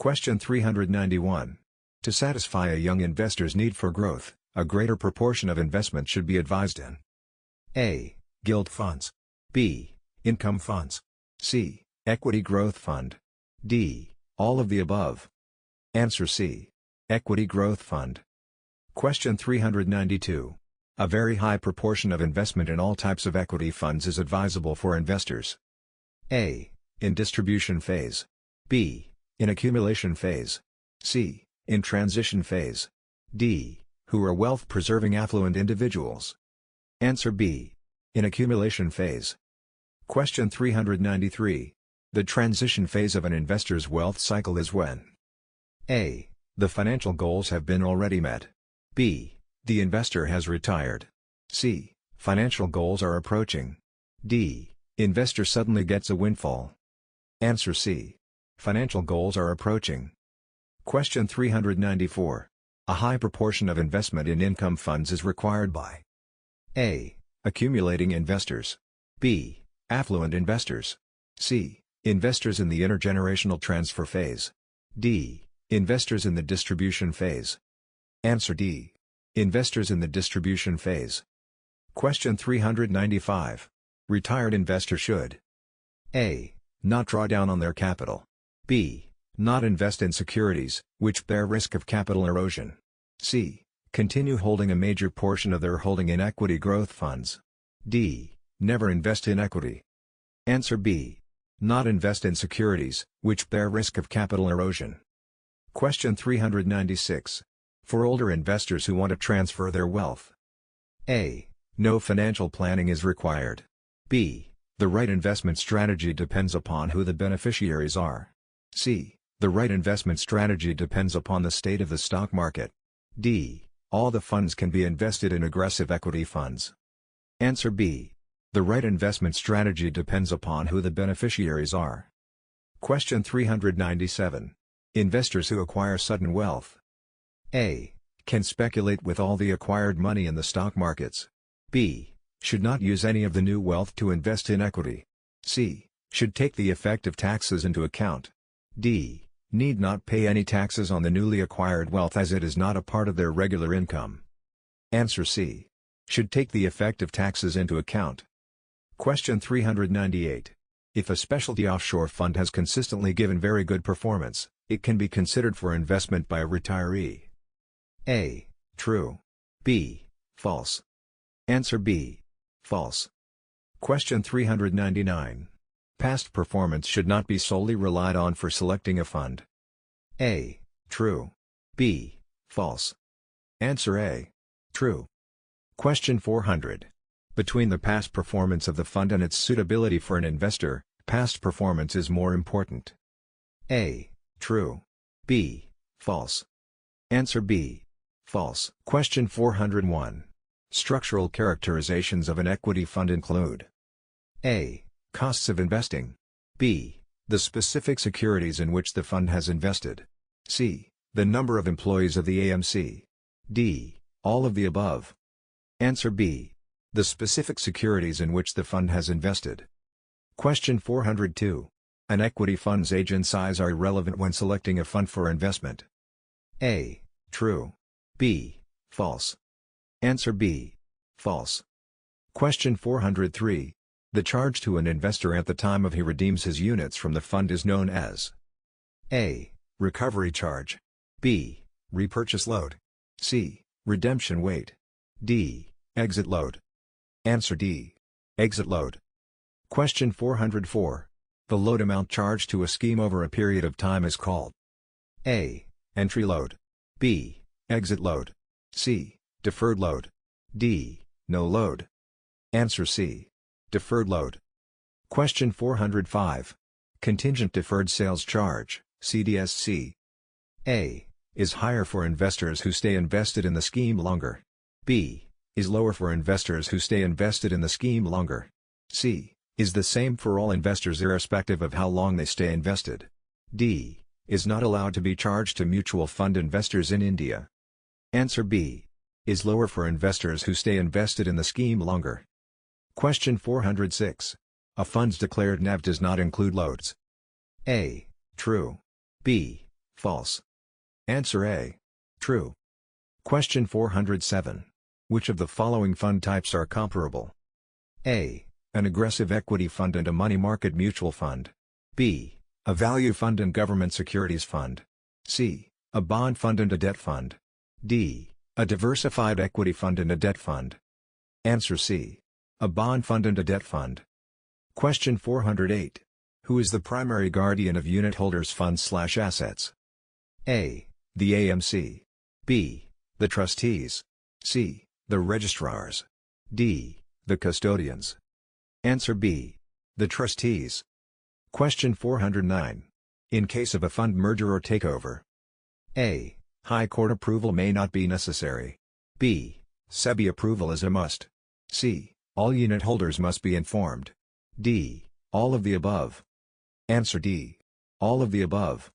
Question 391. To satisfy a young investor's need for growth, a greater proportion of investment should be advised in A. Gilt funds. B. Income funds. C. Equity growth fund. D. All of the above. Answer C. Equity growth fund. Question 392. A very high proportion of investment in all types of equity funds is advisable for investors. A. In distribution phase. B. In accumulation phase. C. In transition phase. D. Who are wealth-preserving affluent individuals. Answer B. In accumulation phase. Question 393. The transition phase of an investor's wealth cycle is when A. The financial goals have been already met. B. The investor has retired. C. Financial goals are approaching. D. Investor suddenly gets a windfall. Answer C. Financial goals are approaching. Question 394. A high proportion of investment in income funds is required by A. Accumulating investors. B. Affluent investors. C. Investors in the intergenerational transfer phase. D. Investors in the distribution phase. Answer D. Investors in the distribution phase. Question 395. Retired investor should A. Not draw down on their capital. B. Not invest in securities, which bear risk of capital erosion. C. Continue holding a major portion of their holding in equity growth funds. D. Never invest in equity. Answer B. Not invest in securities, which bear risk of capital erosion. Question 396. For older investors who want to transfer their wealth. A. No financial planning is required. B. The right investment strategy depends upon who the beneficiaries are. C. The right investment strategy depends upon the state of the stock market. D. All the funds can be invested in aggressive equity funds. Answer B. The right investment strategy depends upon who the beneficiaries are. Question 397. Investors who acquire sudden wealth. A. Can speculate with all the acquired money in the stock markets. B. Should not use any of the new wealth to invest in equity. C. Should take the effect of taxes into account. D. Need not pay any taxes on the newly acquired wealth as it is not a part of their regular income. Answer C. Should take the effect of taxes into account. Question 398. If a specialty offshore fund has consistently given very good performance, it can be considered for investment by a retiree. A. True. B. False. Answer B. False. Question 399. Past performance should not be solely relied on for selecting a fund. A. True. B. False. Answer A. True. Question 400. Between the past performance of the fund and its suitability for an investor, past performance is more important. A. True. B. False. Answer B. False. Question 401. Structural characterizations of an equity fund include A. Costs of investing. B. The specific securities in which the fund has invested. C. The number of employees of the AMC. D. All of the above. Answer B. The specific securities in which the fund has invested. Question 402. An equity fund's age and size are irrelevant when selecting a fund for investment. A. True. B. False. Answer B. False. Question 403. The charge to an investor at the time of he redeems his units from the fund is known as A. Recovery charge. B. Repurchase load. C. Redemption weight. D. Exit load. Answer D. Exit load. Question 404. The load amount charged to a scheme over a period of time is called A. Entry load. B. Exit load. C. Deferred load. D. No load. Answer C. Deferred load. Question 405. Contingent deferred sales charge, CDSC. A. Is higher for investors who stay invested in the scheme longer. B. Is lower for investors who stay invested in the scheme longer. C. Is the same for all investors irrespective of how long they stay invested. D. Is not allowed to be charged to mutual fund investors in India. Answer B. Is lower for investors who stay invested in the scheme longer. Question 406. A fund's declared NAV does not include loads. A. True. B. false. Answer A. True. Question 407. Which of the following fund types are comparable? A. An aggressive equity fund and a money market mutual fund. B. A value fund and government securities fund. C. A bond fund and a debt fund. D. A diversified equity fund and a debt fund. Answer C. A bond fund and a debt fund. Question 408. Who is the primary guardian of unit holders' funds/assets? A. The AMC. B. The trustees. C. The registrars. D. The custodians. Answer B. The trustees. Question 409. In case of a fund merger or takeover. A. High court approval may not be necessary. B. SEBI approval is a must. C. All unit holders must be informed. D. All of the above. Answer D. All of the above.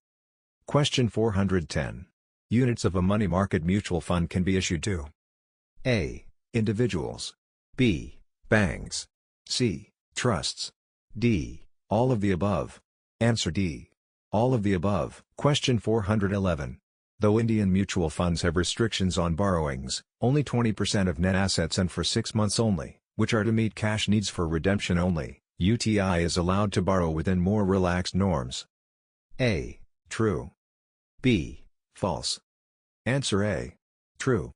Question 410. Units of a money market mutual fund can be issued to A. Individuals. B. Banks. C. Trusts. D. All of the above. Answer D. All of the above. Question 411. Though Indian mutual funds have restrictions on borrowings, only 20% of net assets and for 6 months only, which are to meet cash needs for redemption only, UTI is allowed to borrow within more relaxed norms. A. True. B. False. Answer A. True.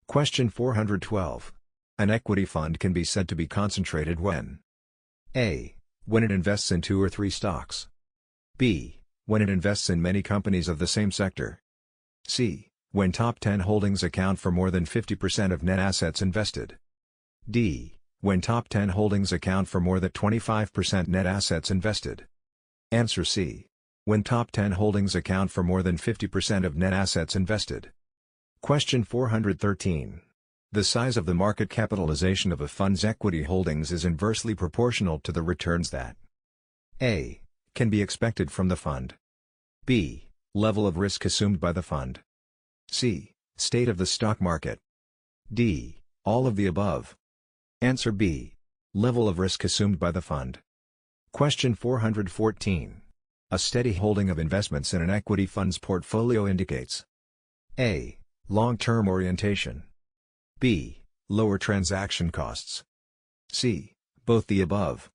Question 412. An equity fund can be said to be concentrated when A. When it invests in 2 or 3 stocks. B. When it invests in many companies of the same sector. C. When top 10 holdings account for more than 50% of net assets invested. D. When top 10 holdings account for more than 25% net assets invested. Answer C. When top 10 holdings account for more than 50% of net assets invested. Question 413. The size of the market capitalization of a fund's equity holdings is inversely proportional to the returns that A. Can be expected from the fund. B. Level of risk assumed by the fund. C. State of the stock market. D. All of the above. Answer B. Level of risk assumed by the fund. Question 414. A steady holding of investments in an equity fund's portfolio indicates A. Long-term orientation. B. Lower transaction costs. C. Both the above.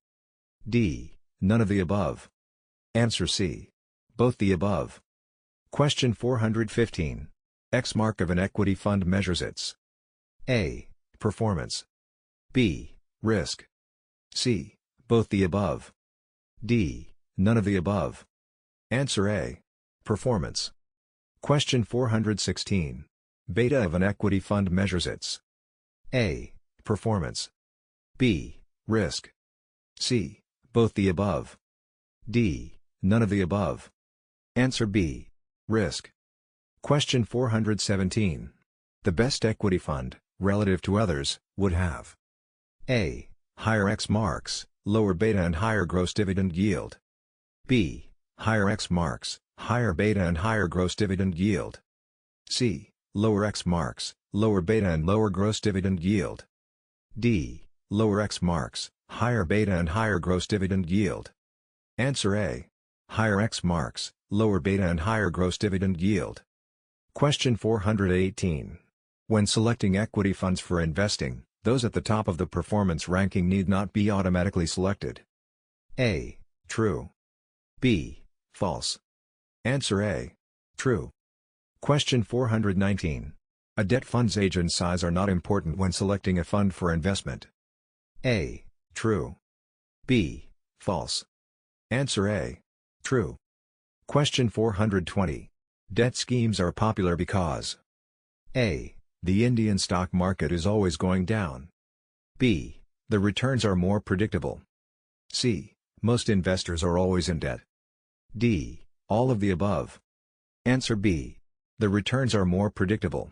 D. None of the above. Answer C. Both the above. Question 415. X mark of an equity fund measures its A. Performance. B. Risk. C. Both the above. D. None of the above. Answer A. Performance. Question 416. Beta of an equity fund measures its A. Performance. B. Risk. C. Both the above. D. None of the above. Answer B. Risk. Question 417. The best equity fund, relative to others, would have A. Higher X marks, lower beta and higher gross dividend yield. B. Higher X marks, higher beta and higher gross dividend yield. C. Lower X marks, lower beta and lower gross dividend yield. D. Lower X marks, higher beta and higher gross dividend yield. Answer A. Higher X marks, lower beta and higher gross dividend yield. Question 418. When selecting equity funds for investing, those at the top of the performance ranking need not be automatically selected. A. True. B. False. Answer A. True. Question 419. A debt fund's age and size are not important when selecting a fund for investment. A. True. B. False. Answer A. True. Question 420. Debt schemes are popular because A. The Indian stock market is always going down. B. The returns are more predictable. C. Most investors are always in debt. D. All of the above. Answer B. The returns are more predictable.